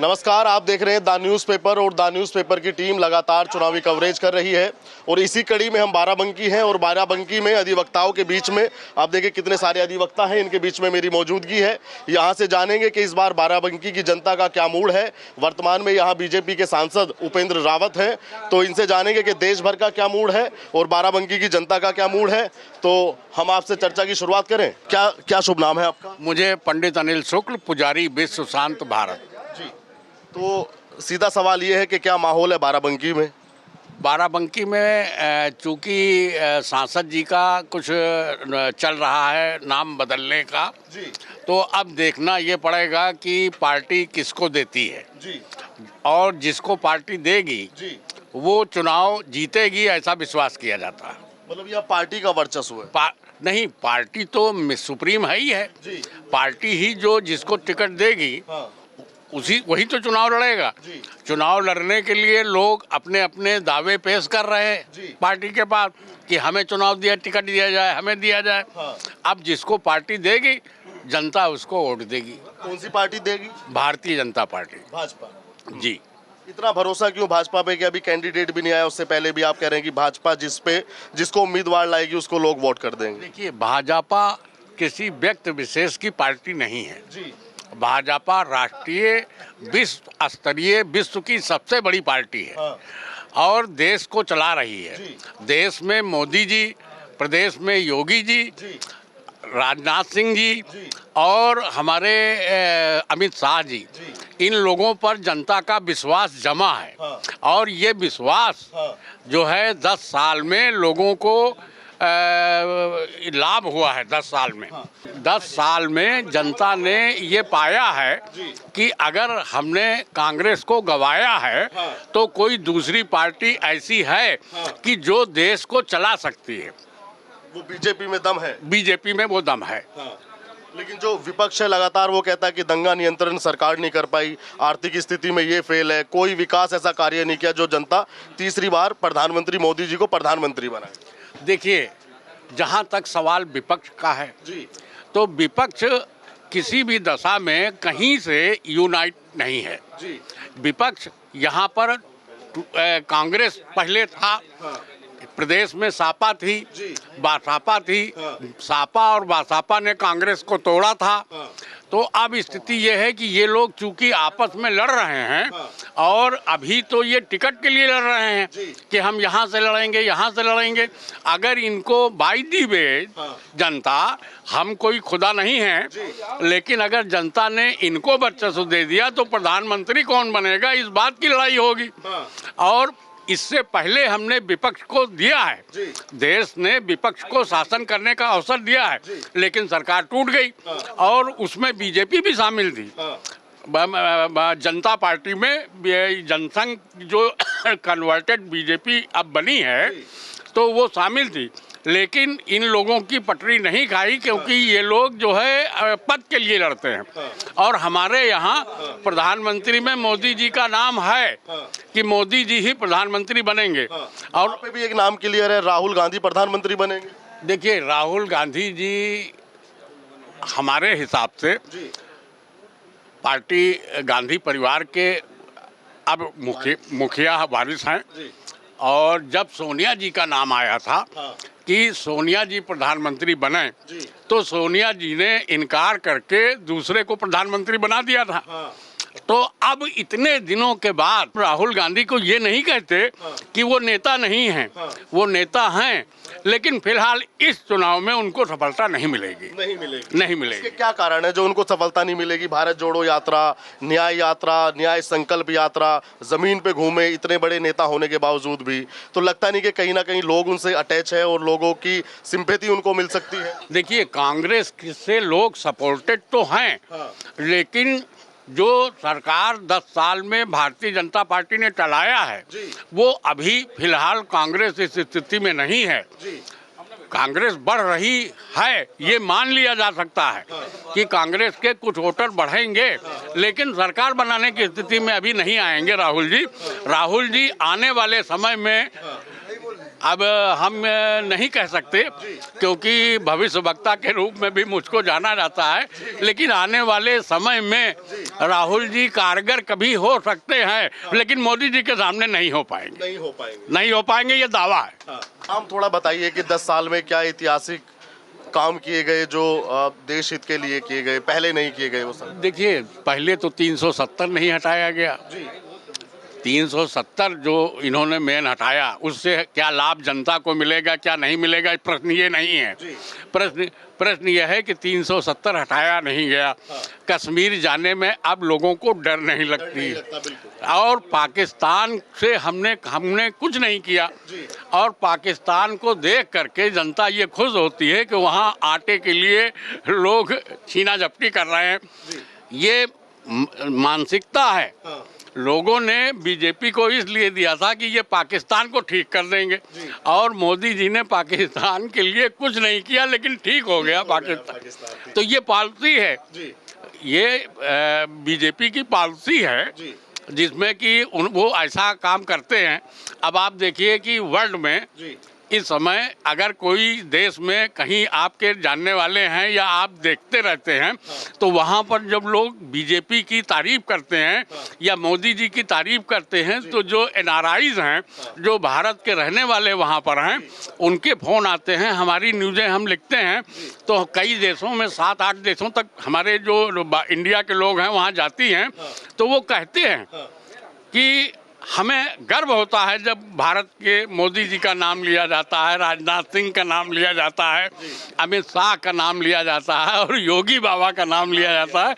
नमस्कार, आप देख रहे हैं द न्यूज़पेपर और द न्यूज़पेपर की टीम लगातार चुनावी कवरेज कर रही है और इसी कड़ी में हम बाराबंकी हैं और बाराबंकी में अधिवक्ताओं के बीच में आप देखिए कितने सारे अधिवक्ता हैं, इनके बीच में मेरी मौजूदगी है। यहाँ से जानेंगे कि इस बार बाराबंकी की जनता का क्या मूड है। वर्तमान में यहाँ बीजेपी के सांसद उपेंद्र रावत हैं, तो इनसे जानेंगे कि देश भर का क्या मूड है और बाराबंकी की जनता का क्या मूड है। तो हम आपसे चर्चा की शुरुआत करें। क्या शुभ नाम है आपका? मुझे पंडित अनिल शुक्ल, पुजारी विश्व शांत भारत। तो सीधा सवाल ये है कि क्या माहौल है बाराबंकी में? बाराबंकी में चूंकि सांसद जी का कुछ चल रहा है नाम बदलने का जी। तो अब देखना ये पड़ेगा कि पार्टी किसको देती है जी। और जिसको पार्टी देगी जी। वो चुनाव जीतेगी, ऐसा विश्वास किया जाता है। मतलब यह पार्टी का वर्चस्व है? नहीं, पार्टी तो सुप्रीम है ही है जी। पार्टी ही जो जिसको टिकट देगी हाँ। वही तो चुनाव लड़ेगा। चुनाव लड़ने के लिए लोग अपने अपने दावे पेश कर रहे हैं पार्टी के पास कि हमें चुनाव दिया, टिकट दिया जाए, हमें दिया जाए। हाँ। अब जिसको पार्टी देगी जनता उसको वोट देगी। कौन सी पार्टी देगी? भारतीय जनता पार्टी, भाजपा। जी। इतना भरोसा क्यों भाजपा पे कि अभी कैंडिडेट भी नहीं आया? उससे पहले भी आप कह रहे हैं कि भाजपा जिसको उम्मीदवार लाएगी उसको लोग वोट कर देंगे। देखिए, भाजपा किसी व्यक्ति विशेष की पार्टी नहीं है जी। भाजपा राष्ट्रीय विश्व स्तरीय विश्व की सबसे बड़ी पार्टी है। हाँ। और देश को चला रही है। देश में मोदी जी, प्रदेश में योगी जी, राजनाथ सिंह जी और हमारे अमित शाह जी, इन लोगों पर जनता का विश्वास जमा है। हाँ। और ये विश्वास जो है 10 साल में लोगों को लाभ हुआ है। 10 साल में 10 साल में जनता ने ये पाया है कि अगर हमने कांग्रेस को गवाया है तो कोई दूसरी पार्टी ऐसी है कि जो देश को चला सकती है। वो बीजेपी में दम है। बीजेपी में वो दम है। लेकिन जो विपक्ष है लगातार वो कहता है कि दंगा नियंत्रण सरकार नहीं कर पाई, आर्थिक स्थिति में ये फेल है, कोई विकास ऐसा कार्य नहीं किया जो जनता तीसरी बार प्रधानमंत्री मोदी जी को प्रधानमंत्री बनाए। देखिए, जहाँ तक सवाल विपक्ष का है तो विपक्ष किसी भी दशा में कहीं से यूनाइट नहीं है। विपक्ष यहाँ पर कांग्रेस पहले था, प्रदेश में सापा थी, बासापा थी, सापा और बासापा ने कांग्रेस को तोड़ा था। तो अब स्थिति ये है कि ये लोग चूंकि आपस में लड़ रहे हैं और अभी तो ये टिकट के लिए लड़ रहे हैं कि हम यहाँ से लड़ेंगे, यहाँ से लड़ेंगे। अगर इनको बाय दी वे जनता, हम कोई खुदा नहीं है, लेकिन अगर जनता ने इनको वर्चस्व दे दिया तो प्रधानमंत्री कौन बनेगा, इस बात की लड़ाई होगी। और इससे पहले हमने विपक्ष को दिया है, देश ने विपक्ष को शासन करने का अवसर दिया है, लेकिन सरकार टूट गई और उसमें बीजेपी भी शामिल थी। जनता पार्टी में जनसंघ जो कन्वर्टेड बीजेपी अब बनी है तो वो शामिल थी, लेकिन इन लोगों की पटरी नहीं खाई क्योंकि ये लोग जो है पद के लिए लड़ते हैं। और हमारे यहाँ प्रधानमंत्री में मोदी जी का नाम है कि मोदी जी ही प्रधानमंत्री बनेंगे। और पे भी एक नाम क्लियर है, राहुल गांधी प्रधानमंत्री बनेंगे। देखिए, राहुल गांधी जी हमारे हिसाब से पार्टी गांधी परिवार के अब मुखिया वारिस हैं। और जब सोनिया जी का नाम आया था कि सोनिया जी प्रधानमंत्री बने तो सोनिया जी ने इनकार करके दूसरे को प्रधानमंत्री बना दिया था। तो अब इतने दिनों के बाद राहुल गांधी को ये नहीं कहते कि वो नेता नहीं हैं, वो नेता हैं, लेकिन फिलहाल इस चुनाव में उनको सफलता नहीं मिलेगी। नहीं मिलेगी। इसके क्या कारण है जो उनको सफलता नहीं मिलेगी? भारत जोड़ो यात्रा, न्याय संकल्प यात्रा, जमीन पे घूमे, इतने बड़े नेता होने के बावजूद भी तो लगता नहीं कि कहीं ना कहीं लोग उनसे अटैच है और लोगों की सिंपैथी उनको मिल सकती है। देखिए, कांग्रेस से लोग सपोर्टेड तो हैं, लेकिन जो सरकार 10 साल में भारतीय जनता पार्टी ने चलाया है वो अभी फिलहाल कांग्रेस इस स्थिति में नहीं है। कांग्रेस बढ़ रही है, ये मान लिया जा सकता है कि कांग्रेस के कुछ वोटर बढ़ेंगे, लेकिन सरकार बनाने की स्थिति में अभी नहीं आएंगे राहुल जी। राहुल जी आने वाले समय में अब हम नहीं कह सकते, क्योंकि भविष्य वक्ता के रूप में भी मुझको जाना जाता है, लेकिन आने वाले समय में राहुल जी कारगर कभी हो सकते हैं, लेकिन मोदी जी के सामने नहीं हो पाएंगे, ये दावा है। हम थोड़ा बताइए कि 10 साल में क्या ऐतिहासिक काम किए गए जो देश हित के लिए किए गए, पहले नहीं किए गए वो सब। देखिए, पहले तो 370 नहीं हटाया गया। 370 जो इन्होंने मेन हटाया, उससे क्या लाभ जनता को मिलेगा, क्या नहीं मिलेगा, प्रश्न ये नहीं है। प्रश्न यह है कि 370 हटाया नहीं गया। कश्मीर जाने में अब लोगों को डर नहीं लगती, और पाकिस्तान से हमने कुछ नहीं किया, और पाकिस्तान को देख करके जनता ये खुश होती है कि वहाँ आटे के लिए लोग छीना झपटी कर रहे हैं। ये मानसिकता है। लोगों ने बीजेपी को इसलिए दिया था कि ये पाकिस्तान को ठीक कर देंगे, और मोदी जी ने पाकिस्तान के लिए कुछ नहीं किया, लेकिन ठीक हो गया पाकिस्तान। तो ये पॉलिसी है, ये बीजेपी की पॉलिसी है, जिसमें कि वो ऐसा काम करते हैं। अब आप देखिए कि वर्ल्ड में इस समय अगर कोई देश में कहीं आपके जानने वाले हैं या आप देखते रहते हैं, तो वहाँ पर जब लोग बीजेपी की तारीफ करते हैं या मोदी जी की तारीफ करते हैं, तो जो NRIs हैं, जो भारत के रहने वाले वहाँ पर हैं, उनके फ़ोन आते हैं। हमारी न्यूज़ें हम लिखते हैं तो कई देशों में 7-8 देशों तक हमारे जो इंडिया के लोग हैं वहाँ जाती हैं, तो वो कहते हैं कि हमें गर्व होता है जब भारत के मोदी जी का नाम लिया जाता है, राजनाथ सिंह का नाम लिया जाता है, अमित शाह का नाम लिया जाता है, और योगी बाबा का नाम लिया जाता है,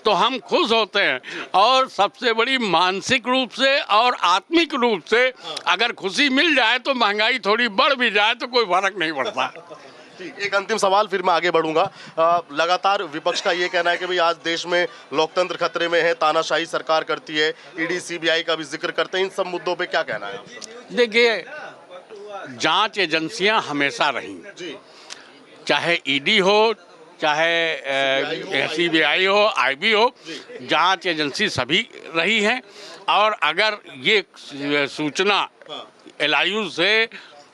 तो हम खुश होते हैं। और सबसे बड़ी मानसिक रूप से और आत्मिक रूप से अगर खुशी मिल जाए तो महंगाई थोड़ी बढ़ भी जाए तो कोई फर्क नहीं पड़ता। एक अंतिम सवाल, फिर मैं आगे बढ़ूंगा। लगातार विपक्ष का ये कहना है कि भाई आज देश में लोकतंत्र खतरे में है, तानाशाही सरकार करती है, ईडी CBI का भी जिक्र करते हैं। इन सब मुद्दों पे क्या कहना है आपका? देखिए, जांच एजेंसियां हमेशा रही, चाहे ईडी हो, चाहे CBI हो, IB हो, जांच एजेंसी सभी रही है। और अगर ये सूचना LIU से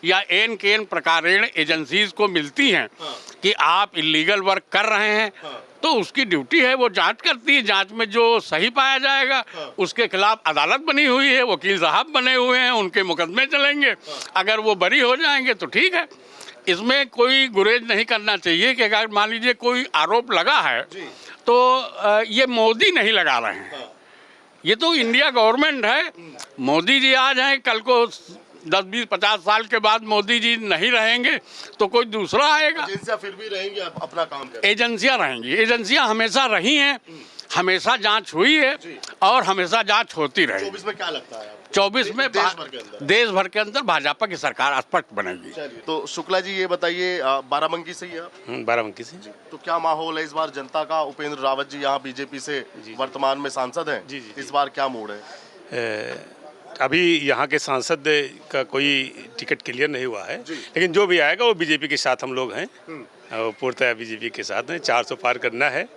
या एन प्रकारेण एजेंसीज को मिलती हैं कि आप इलीगल वर्क कर रहे हैं, तो उसकी ड्यूटी है, वो जांच करती है। जांच में जो सही पाया जाएगा उसके खिलाफ अदालत बनी हुई है, वकील साहब बने हुए हैं, उनके मुकदमे चलेंगे। अगर वो बरी हो जाएंगे तो ठीक है, इसमें कोई गुरेज नहीं करना चाहिए कि अगर मान लीजिए कोई आरोप लगा है तो ये मोदी नहीं लगा रहे हैं, ये तो इंडिया गवर्नमेंट है। मोदी जी आज हैं, कल को 10-20-50 साल के बाद मोदी जी नहीं रहेंगे तो कोई दूसरा आएगा। एजेंसियां फिर भी रहेंगी, अपना काम करेंगी। एजेंसियां रहेंगी, एजेंसियां हमेशा रही हैं, हमेशा जांच हुई है और हमेशा जांच होती रहेगी। 24 में क्या लगता है? 24 में देश भर के अंदर भाजपा की सरकार स्पष्ट बनेगी। तो शुक्ला जी ये बताइए, बाराबंकी से ही आप? बाराबंकी से। तो क्या माहौल है इस बार जनता का? उपेंद्र रावत जी यहाँ बीजेपी से वर्तमान में सांसद हैं, इस बार क्या मूड है? अभी यहाँ के सांसद का कोई टिकट क्लियर नहीं हुआ है, लेकिन जो भी आएगा वो बीजेपी के साथ हम लोग हैं, और पूर्णतः बीजेपी के साथ हैं। 400 पार करना है,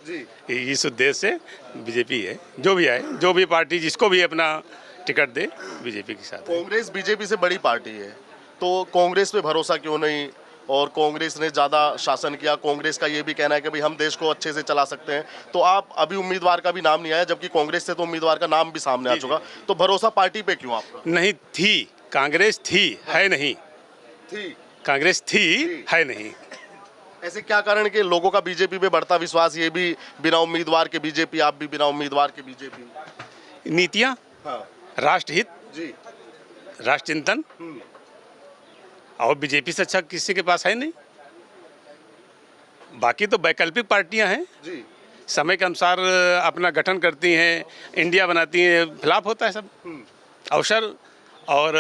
इस उद्देश्य से बीजेपी है। जो भी आए, जो भी पार्टी जिसको भी अपना टिकट दे, बीजेपी के साथ। कांग्रेस बीजेपी से बड़ी पार्टी है, तो कांग्रेस पे भरोसा क्यों नहीं? और कांग्रेस ने ज़्यादा शासन किया, कांग्रेस का ये भी कहना है कि भाई हम देश को अच्छे से चला सकते हैं। तो आप अभी उम्मीदवार का भी नाम नहीं आया, जबकि कांग्रेस से तो उम्मीदवार का नाम भी सामने आ चुका। तो भरोसा पार्टी पे क्यों आपका? नहीं थी, कांग्रेस थी, है नहीं। थी कांग्रेस थी, है नहीं। ऐसे क्या कारण कि लोगों का बीजेपी पे बढ़ता विश्वास, ये भी बिना उम्मीदवार के बीजेपी, आप भी बिना उम्मीदवार के बीजेपी? नीतियाँ, राष्ट्रहित, राष्ट्र चिंतन, और बीजेपी से अच्छा किसी के पास है नहीं। बाकी तो वैकल्पिक पार्टियां हैं, समय के अनुसार अपना गठन करती हैं, इंडिया बनाती हैं, फ्लॉप होता है सब। अवसर और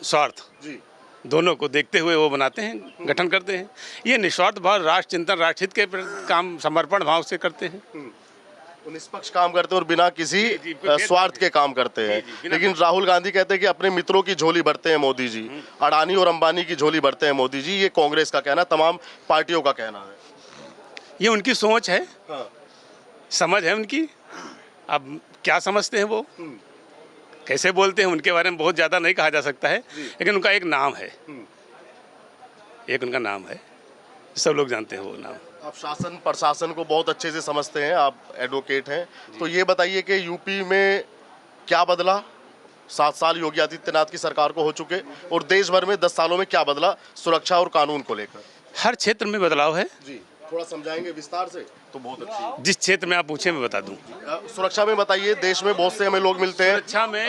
स्वार्थ दोनों को देखते हुए वो बनाते हैं, गठन करते हैं। ये निस्वार्थ भाव, राष्ट्र चिंतन, राष्ट्रहित के काम समर्पण भाव से करते हैं। निष्पक्ष काम करते हैं और बिना किसी स्वार्थ के काम करते हैं। लेकिन राहुल गांधी कहते हैं कि अपने मित्रों की झोली भरते हैं मोदी जी, अडानी और अंबानी की झोली भरते हैं मोदी जी। ये कांग्रेस का कहना, तमाम पार्टियों का कहना है। ये उनकी सोच है, समझ है उनकी। अब क्या समझते हैं वो, कैसे बोलते हैं उनके बारे में बहुत ज़्यादा नहीं कहा जा सकता है, लेकिन उनका एक नाम है, एक उनका नाम है, सब लोग जानते हैं वो नाम। आप शासन प्रशासन को बहुत अच्छे से समझते हैं, आप एडवोकेट हैं, तो ये बताइए कि यूपी में क्या बदला? 7 साल योगी आदित्यनाथ की सरकार को हो चुके, और देश भर में 10 सालों में क्या बदला सुरक्षा और कानून को लेकर? हर क्षेत्र में बदलाव है जी, थोड़ा समझाएंगे विस्तार से तो बहुत अच्छी। जिस क्षेत्र में आप पूछे मैं बता दूं। सुरक्षा में बताइए, देश में बहुत से हमें लोग मिलते हैं। सुरक्षा में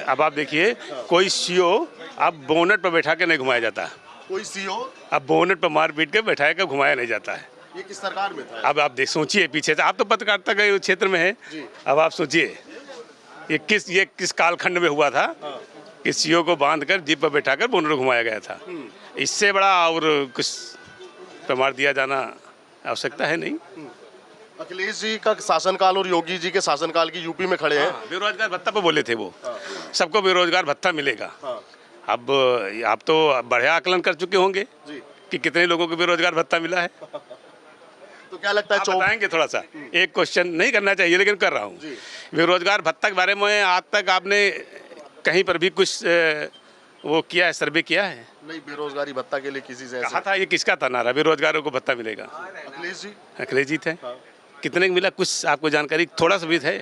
अब आप देखिए, कोई सीओ अब बोनट पर बैठा के नहीं घुमाया जाता, कोई सीओ अब बोनट पर मार पीट के बैठा के घुमाया नहीं जाता है। ये किस सरकार में था? अब आप देख सोचिए पीछे से, आप तो पत्रकारिता के क्षेत्र में है, अब आप सोचिए ये किस कालखंड में हुआ था कि सीओ को बांधकर जीप पर बैठाकर बोनट घुमाया गया था। इससे बड़ा और कुछ प्रमाण दिया जाना आवश्यकता है नहीं। अखिलेश जी का शासनकाल और योगी जी के शासनकाल की यूपी में खड़े हैं। बेरोजगार भत्ता पे बोले थे वो, सबको बेरोजगार भत्ता मिलेगा। अब आप तो बढ़िया आकलन कर चुके होंगे कि कितने लोगों को बेरोजगार भत्ता मिला है। तो क्या लगता है? बताएंगे थोड़ा सा, एक क्वेश्चन नहीं करना चाहिए लेकिन कर रहा हूँ। बेरोजगार भत्ता के बारे में आज तक आपने कहीं पर भी कुछ वो किया है, सर्वे किया है? नहीं, बेरोजगारी भत्ता के लिए किसी से कहा था, ये किसका था नारा, बेरोजगारों को भत्ता मिलेगा? अखिलेश जी थे। कितने मिला, कुछ आपको जानकारी थोड़ा सा भी है?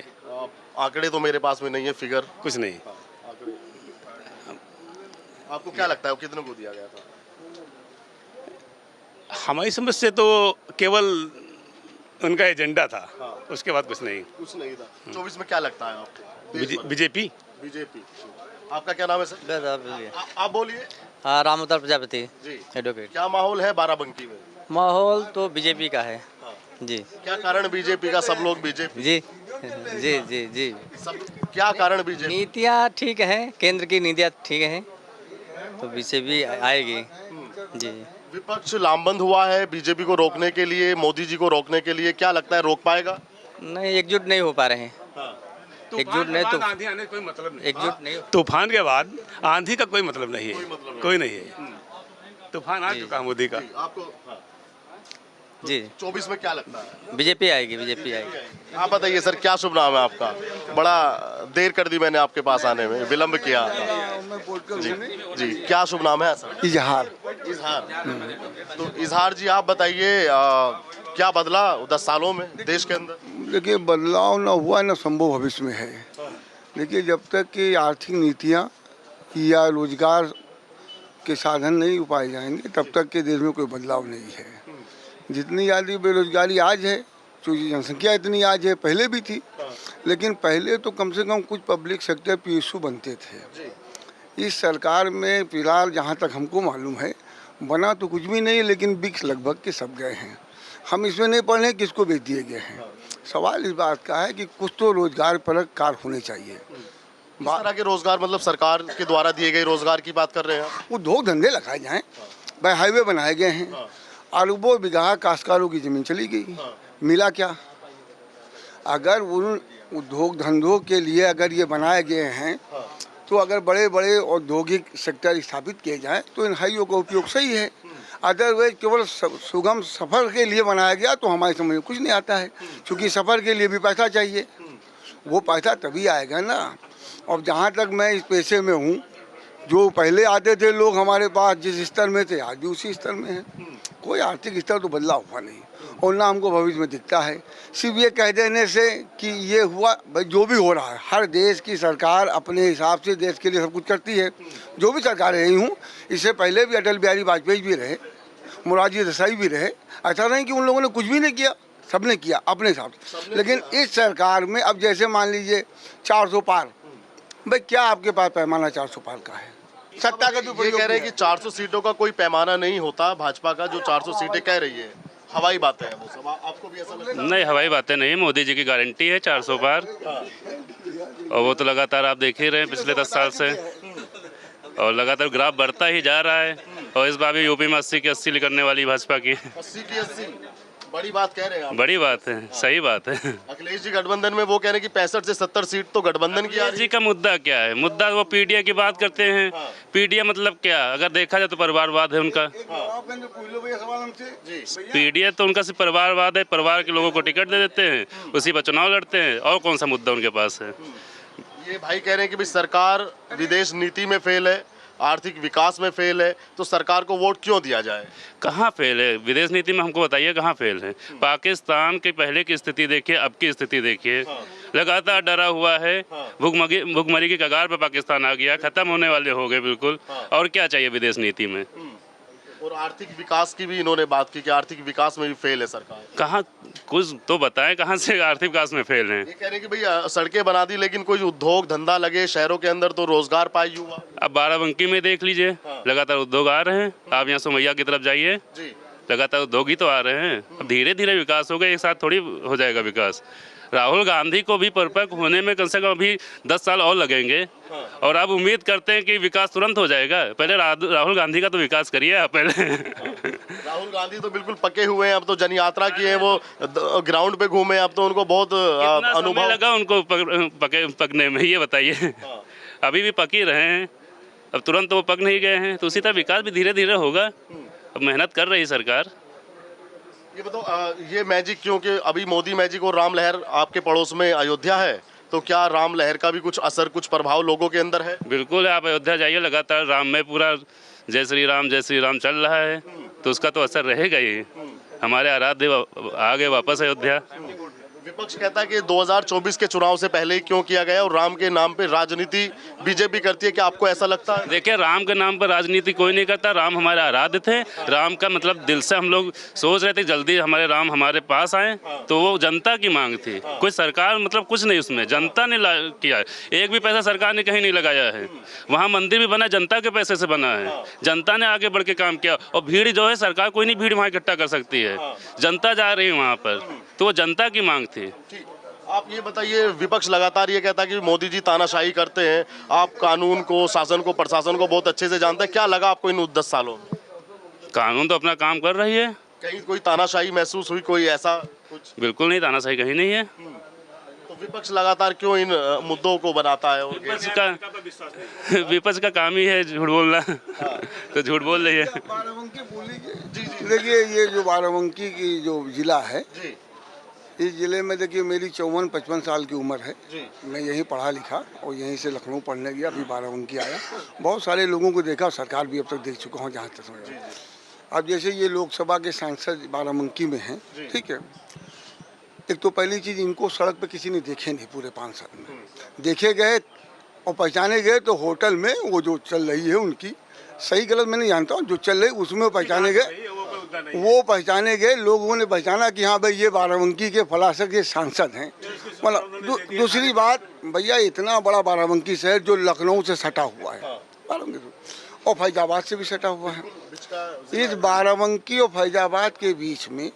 आंकड़े तो मेरे पास में नहीं है, फिगर कुछ नहीं। आपको क्या लगता है वो कितने को दिया गया था? हमारी समझ से तो केवल उनका एजेंडा था, उसके बाद कुछ नहीं था। 24 में क्या लगता है आपको? बीजेपी। आपका क्या नाम है सर? आप बोलिए। हाँ, रामोदर प्रजापति जी, एडवोकेट। क्या माहौल है बाराबंकी में? माहौल तो बीजेपी का है। जी। क्या कारण बीजेपी का? सब लोग बीजेपी। जी जी जी जी। सब क्या कारण बीजेपी? नीतियाँ ठीक हैं, केंद्र की नीतियाँ ठीक हैं, तो बीजेपी आएगी। जी। विपक्ष लामबंद हुआ है बीजेपी को रोकने के लिए, मोदी जी को रोकने के लिए, क्या लगता है रोक पाएगा? नहीं, एकजुट नहीं हो पा रहे हैं। एकजुट नहीं तो आंधी आने कोई मतलब नहीं। एकजुट नहीं। तूफान के बाद आंधी का कोई मतलब नहीं है, कोई नहीं है। तूफान आ चुका मोदी का। आपको जी। 24 में क्या लगता है? बीजेपी आएगी, बीजेपी आएगी। आप बताइए सर, क्या शुभ नाम है आपका? बड़ा देर कर दी मैंने आपके पास आने में, विलम्ब किया। जी जी, क्या शुभ नाम है सर? इजहार। तो इजहार जी, आप बताइए क्या बदला 10 सालों में देश के अंदर? देखिए, बदलाव न हुआ न संभव भविष्य में है। देखिए, जब तक कि आर्थिक नीतियाँ या रोजगार के साधन नहीं उपाए जाएंगे तब तक के देश में कोई बदलाव नहीं है। जितनी ज़्यादा बेरोजगारी आज है, क्योंकि जनसंख्या इतनी आज है, पहले भी थी, लेकिन पहले तो कम से कम कुछ पब्लिक सेक्टर पीएसयू बनते थे। इस सरकार में फिलहाल जहाँ तक हमको मालूम है बना तो कुछ भी नहीं, लेकिन बिक्स लगभग के सब गए हैं। हम इसमें नहीं पढ़ रहे किसको बेच दिए गए हैं। सवाल इस बात का है कि कुछ तो रोजगार परक कार्य होने चाहिए। इस तरह के रोजगार मतलब सरकार के द्वारा दिए गए रोजगार की बात कर रहे हैं? उद्योग धंधे लगाए जाएं, भाई हाईवे बनाए गए हैं, अरबों बिगहा काश्तकारों की ज़मीन चली गई, मिला क्या? अगर उन उद्योग धंधों के लिए अगर ये बनाए गए हैं तो अगर बड़े बड़े औद्योगिक सेक्टर स्थापित किए जाएं तो इन हाईवे का उपयोग सही है। अदरवाइज केवल सुगम सफ़र के लिए बनाया गया तो हमारी समझ में कुछ नहीं आता है, क्योंकि सफ़र के लिए भी पैसा चाहिए। वो पैसा तभी आएगा ना। अब जहाँ तक मैं इस पेशे में हूँ, जो पहले आते थे लोग हमारे पास जिस स्तर में थे आज भी उसी स्तर में है। कोई आर्थिक स्तर तो बदलाव हुआ नहीं और ना हमको भविष्य में दिखता है। सिर्फ ये कह देने से कि ये हुआ, भाई जो भी हो रहा है, हर देश की सरकार अपने हिसाब से देश के लिए सब कुछ करती है। जो भी सरकार रही हूँ, इससे पहले भी अटल बिहारी वाजपेयी भी रहे, मोरारजी देसाई भी रहे। ऐसा नहीं कि उन लोगों ने कुछ भी नहीं किया, सबने किया अपने हिसाब से। लेकिन इस सरकार में अब जैसे मान लीजिए 400 पार, भाई क्या आपके पास पैमाना 400 पार का है? सत्ता का तो ये कह रहे हैं कि 400 सीटों का कोई पैमाना नहीं होता भाजपा का, जो 400 सीटें कह रही है, हवाई बातें हैं वो सब। आपको भी ऐसा लगता है? नहीं, हवाई बातें नहीं, मोदी जी की गारंटी है 400 पार, और वो तो लगातार आप देख ही रहे हैं पिछले 10 साल से, और लगातार ग्राफ बढ़ता ही जा रहा है। और इस बार भी यूपी में 80 की 80 करने वाली भाजपा की। 80 की 80 बड़ी बात कह रहे हैं आप। बड़ी बात है, सही बात है। अखिलेश जी गठबंधन में वो कह रहे हैं कि 65 से 70 सीट तो गठबंधन की आ रही जी का मुद्दा क्या है? मुद्दा वो पीडीए की बात करते हैं। पीडीए मतलब क्या? अगर देखा जाए तो परिवारवाद है उनका। पीडीए तो उनका सिर्फ परिवारवाद है, परिवार के लोगों को टिकट दे देते हैं, उसी पर चुनाव लड़ते हैं, और कौन सा मुद्दा उनके पास है? ये भाई कह रहे हैं कि भाई सरकार विदेश नीति में फेल है, आर्थिक विकास में फेल है, तो सरकार को वोट क्यों दिया जाए? कहाँ फेल है विदेश नीति में? हमको बताइए कहाँ फेल है। पाकिस्तान के पहले की स्थिति देखिए, अब की स्थिति देखिए। लगातार डरा हुआ है, भुखमरी की कगार पे पाकिस्तान आ गया, खत्म होने वाले हो गए बिल्कुल। और क्या चाहिए विदेश नीति में? और आर्थिक विकास की भी इन्होंने बात की कि आर्थिक विकास में भी फेल है सरकार। कहाँ, कुछ तो बताएं कहाँ से आर्थिक विकास में फेल हैं? ये कह रहे हैं कि भाई सड़कें बना दी लेकिन कोई उद्योग धंधा लगे शहरों के अंदर तो रोजगार पाए युवा। अब बाराबंकी में देख लीजिए, लगातार उद्योग आ रहे हैं। आप यहाँ सोमैया की तरफ जाइए, लगातार उद्योग ही तो आ रहे हैं। अब धीरे धीरे विकास होगा, एक साथ थोड़ी हो जाएगा विकास। राहुल गांधी को भी परिपक्व होने में कम से कम अभी 10 साल और लगेंगे। और आप उम्मीद करते हैं कि विकास तुरंत हो जाएगा? पहले राहुल गांधी का तो विकास करिए आप पहले। राहुल गांधी तो बिल्कुल पके हुए हैं, अब तो जन यात्रा की है, वो ग्राउंड पे घूमे, अब तो उनको बहुत अनुभव लगा उनको पकने में, ये बताइए। अभी भी पक ही रहे हैं, अब तुरंत तो वो पक नहीं गए हैं। तो उसी तरह विकास भी धीरे धीरे होगा। अब मेहनत कर रही सरकार। ये बताओ ये मैजिक क्योंकि अभी मोदी मैजिक और राम लहर आपके पड़ोस में अयोध्या है, तो क्या राम लहर का भी कुछ असर, कुछ प्रभाव लोगों के अंदर है? बिल्कुल, आप अयोध्या जाइए, लगातार राम में पूरा जय श्री राम चल रहा है, तो उसका तो असर रहेगा ही। हमारे आराध्य आ गए वापस अयोध्या। विपक्ष कहता है कि 2024 के चुनाव से पहले ही क्यों किया गया और राम के नाम पे राजनीति बीजेपी करती है, क्या आपको ऐसा लगता है? देखिए, राम के नाम पर राजनीति कोई नहीं करता। राम हमारे आराध्य थे। राम का मतलब दिल से हम लोग सोच रहे थे जल्दी हमारे राम हमारे पास आए, तो वो जनता की मांग थी। कोई सरकार मतलब कुछ नहीं, उसमें जनता ने किया है। एक भी पैसा सरकार ने कहीं नहीं लगाया है। वहाँ मंदिर भी बना जनता के पैसे से बना है, जनता ने आगे बढ़ के काम किया। और भीड़ जो है, सरकार कोई नहीं भीड़ वहाँ इकट्ठा कर सकती है, जनता जा रही है वहाँ पर, तो वो जनता की मांग थी। आप ये बताइए, विपक्ष लगातार ये कहता है कि मोदी जी तानाशाही करते हैं, आप कानून को, शासन को, प्रशासन को बहुत अच्छे से जानते हैं, क्या लगा आपको इन 10 सालों में? कानून तो अपना काम कर रही है। कहीं कोई तानाशाही महसूस हुई, कोई ऐसा कुछ? बिल्कुल नहीं, तानाशाही कहीं नहीं है। तो विपक्ष लगातार क्यों इन मुद्दों को बनाता है? विपक्ष का काम ही है झूठ बोलना। तो झूठ बोल रही है। बाराबंकी बोली, देखिए ये जो बाराबंकी की जो जिला है, इस ज़िले में देखिए मेरी 54-55 साल की उम्र है। मैं यहीं पढ़ा लिखा और यहीं से लखनऊ पढ़ने गया, अभी बाराबंकी आया। बहुत सारे लोगों को देखा, सरकार भी अब तक देख चुका हूँ जहाँ तक समझ। अब जैसे ये लोकसभा के सांसद बाराबंकी में हैं, ठीक है। एक तो पहली चीज़, इनको सड़क पे किसी ने देखे नहीं पूरे 5 साल में। देखे गए और पहचाने गए तो होटल में वो जो चल रही है उनकी, सही गलत मैं नहीं जानता हूँ, जो चल रही उसमें पहचाने गए, वो पहचाने गए। लोगों ने पहचाना कि हाँ भाई ये बाराबंकी के फलासक ये सांसद हैं। मतलब दूसरी बात, भैया इतना बड़ा बाराबंकी शहर जो लखनऊ से सटा हुआ है, बाराबंकी और फैजाबाद से भी सटा हुआ है। इस बाराबंकी और फैजाबाद के बीच में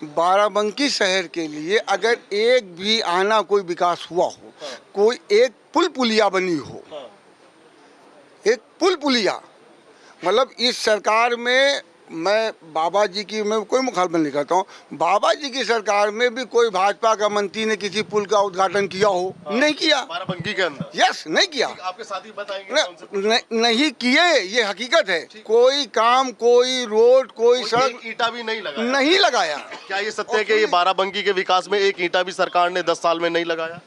बाराबंकी शहर के लिए अगर एक भी आना कोई विकास हुआ हो, कोई एक पुल पुलिया बनी हो, एक पुल पुलिया, मतलब इस सरकार में, मैं बाबा जी की मैं कोई मुखालफत नहीं करता हूँ, बाबा जी की सरकार में भी कोई भाजपा का मंत्री ने किसी पुल का उद्घाटन किया हो? नहीं किया। बाराबंकी के अंदर? यस, नहीं किया। आपके साथी बताएंगे नहीं किए, ये हकीकत है। कोई काम, कोई रोड, कोई सड़क, ईंटा भी नहीं लगाया। क्या ये सत्य है कि ये बाराबंकी के विकास में एक ईंटा भी सरकार ने 10 साल में नहीं लगाया?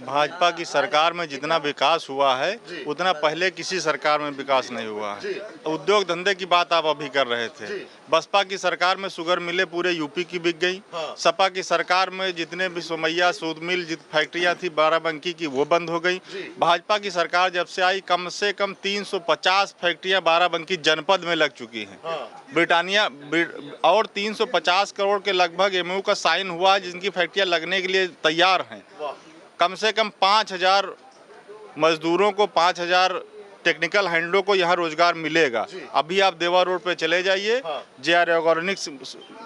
भाजपा की सरकार में जितना विकास हुआ है उतना पहले किसी सरकार में विकास नहीं हुआ है। उद्योग धंधे की बात आप अभी कर रहे थे। बसपा की सरकार में शुगर मिलें पूरे यूपी की बिक गई। सपा की सरकार में जितने भी सोमैया सूद मिल फैक्ट्रियां थी बाराबंकी की, वो बंद हो गई। भाजपा की सरकार जब से आई, कम से कम 350 फैक्ट्रियां बाराबंकी जनपद में लग चुकी हैं। ब्रिटानिया और 350 करोड़ के लगभग एमओयू का साइन हुआ, जिनकी फैक्ट्रियां लगने के लिए तैयार हैं। कम से कम 5000 मजदूरों को, 5000 टेक्निकल हैंडलों को यहाँ रोजगार मिलेगा। अभी आप देवा रोड पे चले जाइए, JR ऑर्गेनिक्स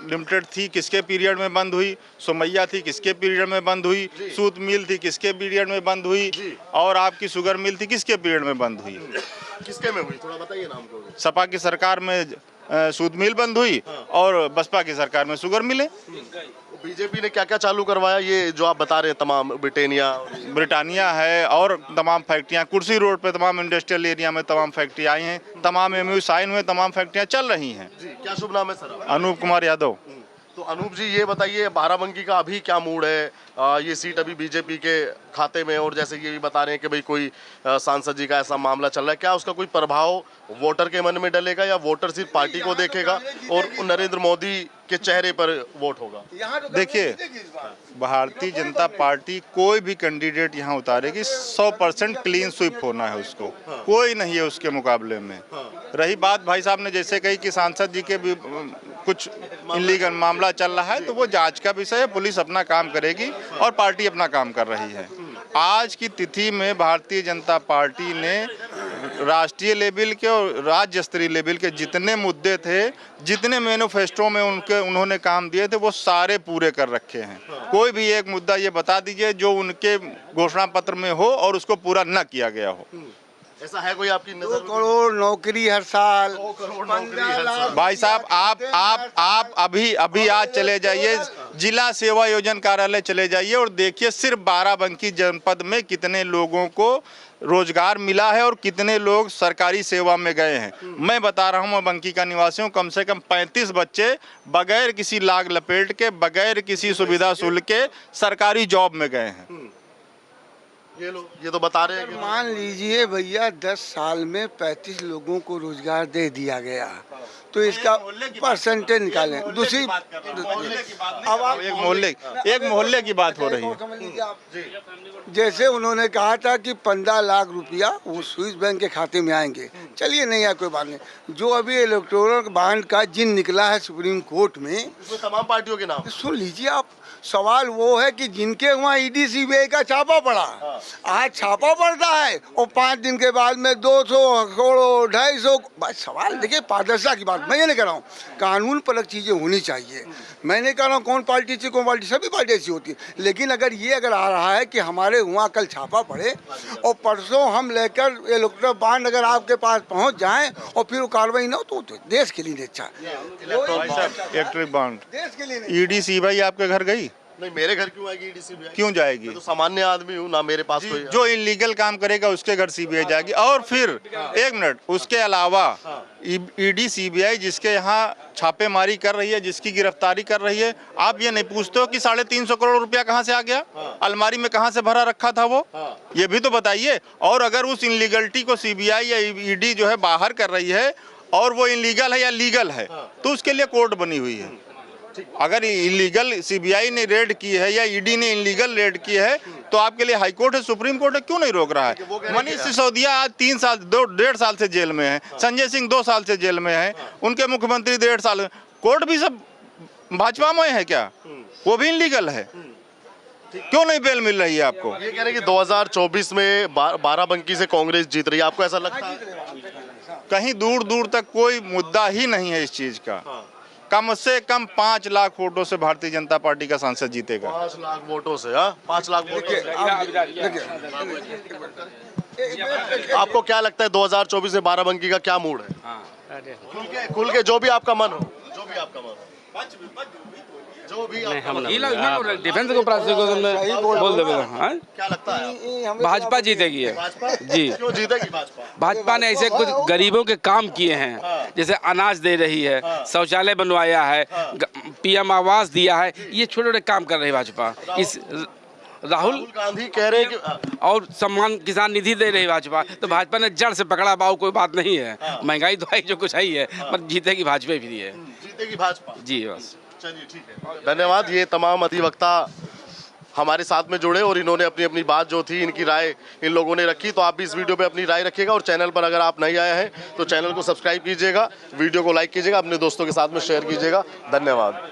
लिमिटेड थी, किसके पीरियड में बंद हुई? सोमैया थी, किसके पीरियड में बंद हुई? सूत मिल थी, किसके पीरियड में बंद हुई? और आपकी शुगर मिल थी, किसके पीरियड में बंद हुई? किसके में हुई, थोड़ा बताइए नाम को। सपा की सरकार में सूत मिल बंद हुई और बसपा की सरकार में शुगर मिले। बीजेपी ने क्या क्या चालू करवाया, ये जो आप बता रहे हैं? तमाम ब्रिटानिया है और तमाम फैक्ट्रियां, कुर्सी रोड पे तमाम इंडस्ट्रियल एरिया में तमाम फैक्ट्री आई हैं, तमाम एमओयू साइन हुए, तमाम फैक्ट्रियां चल रही हैं। क्या शुभ नाम है सर? अनूप कुमार यादव। तो अनूप जी ये बताइए, बाराबंकी का अभी क्या मूड है? ये सीट अभी बीजेपी के खाते में, और जैसे ये भी बता रहे हैं कि भाई कोई सांसद जी का ऐसा मामला चल रहा है, क्या उसका कोई प्रभाव वोटर के मन में डलेगा, या वोटर सिर्फ पार्टी को देखेगा और नरेंद्र मोदी के चेहरे पर वोट होगा? देखिए, भारतीय जनता पार्टी कोई भी कैंडिडेट यहाँ उतारेगी 100% क्लीन स्वीप होना है उसको, कोई नहीं है उसके मुकाबले में। रही बात भाई साहब ने जैसे कही कि सांसद जी के भी कुछ इलीगल मामला चल रहा है, तो वो जांच का विषय है, पुलिस अपना काम करेगी और पार्टी अपना काम कर रही है। आज की तिथि में भारतीय जनता पार्टी ने राष्ट्रीय लेवल के और राज्य स्तरीय लेवल के जितने मुद्दे थे, जितने मैनिफेस्टो में उन्होंने काम दिए थे, वो सारे पूरे कर रखे हैं। कोई भी एक मुद्दा ये बता दीजिए जो उनके घोषणा पत्र में हो और उसको पूरा न किया गया हो। ऐसा है कोई आपकी नजर 2 करोड़ नौकरी हर साल, 2 करोड़ नौकरी हर साल। भाई साहब, आप अभी आज चले जाइए जिला सेवा योजन कार्यालय चले जाइए और देखिए सिर्फ बाराबंकी जनपद में कितने लोगों को रोजगार मिला है और कितने लोग सरकारी सेवा में गए हैं। मैं बता रहा हूँ, बंकी का निवासी हूँ, कम से कम 35 बच्चे बगैर किसी लाग लपेट के, बगैर किसी सुविधा शुल्क के सरकारी जॉब में गए हैं। ये तो बता रहे हैं कि मान लीजिए भैया 10 साल में 35 लोगों को रोजगार दे दिया गया, तो इसका परसेंटेज निकालें। दूसरी अब आप एक मोहल्ले की बात हो रही है। जैसे उन्होंने कहा था कि 15 लाख रुपया वो स्विस बैंक के खाते में आएंगे, चलिए नहीं है कोई बात नहीं। जो अभी इलेक्टोरल बॉन्ड का जिन निकला है सुप्रीम कोर्ट में, इसमें तमाम पार्टियों के नाम। सुन लीजिए आप, सवाल वो है कि जिनके वहाँ ईडी सीबीआई का छापा पड़ा, आज छापा पड़ता है और 5 दिन के बाद में 200 करोड़ 250। सवाल देखिए पारदर्शिता की बात, मैं ये नहीं कह रहा हूँ, कानून परक चीज़ें होनी चाहिए। मैं नहीं कह रहा हूँ कौन पार्टी से कौन पार्टी, सभी पार्टी ऐसी होती है, लेकिन अगर ये आ रहा है कि हमारे वहाँ कल छापा पड़े और परसों हम लेकर इलेक्टोरल बॉन्ड अगर आपके पास पहुँच जाएँ और फिर वो कार्रवाई ना हो, तो देश के लिए अच्छा है। इलेक्ट्रिक बॉन्ड, देश के लिए ईडी सीबीआई आपके घर गई? नहीं, मेरे घर क्यों आएगी ईडी सीबीआई? क्यों जाएगी? मैं तो सामान्य आदमी हूँ ना, मेरे पास कोई। जो इलीगल काम करेगा उसके घर सीबीआई जाएगी। और फिर एक मिनट, उसके अलावा ईडी सीबीआई जिसके यहाँ छापेमारी कर रही है, जिसकी गिरफ्तारी कर रही है, आप ये नहीं पूछते हो कि 350 करोड़ रुपया कहाँ से आ गया, अलमारी में कहाँ से भरा रखा था वो, ये भी तो बताइए। और अगर उस इलीगलिटी को सीबीआई या ईडी जो है बाहर कर रही है और वो इलीगल है या लीगल है, तो उसके लिए कोर्ट बनी हुई है। अगर इलीगल सीबीआई ने रेड की है या ईडी ने इलीगल रेड की है, तो आपके लिए हाई कोर्ट है, सुप्रीम कोर्ट है, क्यों नहीं रोक रहा है? मनीष सिसोदिया आज 3 साल 1.5 साल से जेल में है, संजय सिंह 2 साल से जेल में है, उनके मुख्यमंत्री 1.5 साल। कोर्ट भी सब भाजपा में है क्या? वो भी इलीगल है, क्यों नहीं बेल मिल रही है आपको? ये कह रहे हैं कि 2024 में बाराबंकी से कांग्रेस जीत रही है, आपको ऐसा लगता है? कहीं दूर दूर तक कोई मुद्दा ही नहीं है इस चीज का। कम से कम 5 लाख वोटों से भारतीय जनता पार्टी का सांसद जीतेगा। 5 लाख वोटों से? 5 लाख वोटों से। आपको क्या लगता है 2024 में बाराबंकी का क्या मूड है? खुल के जो भी आपका मन हो, जो भी आपका मन हो, जो भी डिफेंस को बोल देवे। क्या लगता है? भाजपा जीतेगी है भाजपा जी। क्यों जीतेगी भाजपा? भाजपा ने ऐसे कुछ गरीबों के काम किए हैं, जैसे अनाज दे रही है, शौचालय बनवाया है, पीएम आवास दिया है, ये छोटे छोटे काम कर रही है भाजपा। इस राहुल गांधी कह रहे हैं कि और सम्मान किसान निधि दे रही भाजपा, तो भाजपा ने जड़ से पकड़ा बाऊ, कोई बात नहीं है। महंगाई तो आई जो कुछ है ही है, पर जीतेगी भाजपा भी है। जीतेगी भाजपा जी बस। चलिए ठीक है, धन्यवाद। ये तमाम अधिवक्ता हमारे साथ में जुड़े और इन्होंने अपनी अपनी बात जो थी, इनकी राय इन लोगों ने रखी। तो आप भी इस वीडियो पे अपनी राय रखिएगा और चैनल पर अगर आप नहीं आए हैं तो चैनल को सब्सक्राइब कीजिएगा, वीडियो को लाइक कीजिएगा, अपने दोस्तों के साथ में शेयर कीजिएगा। धन्यवाद।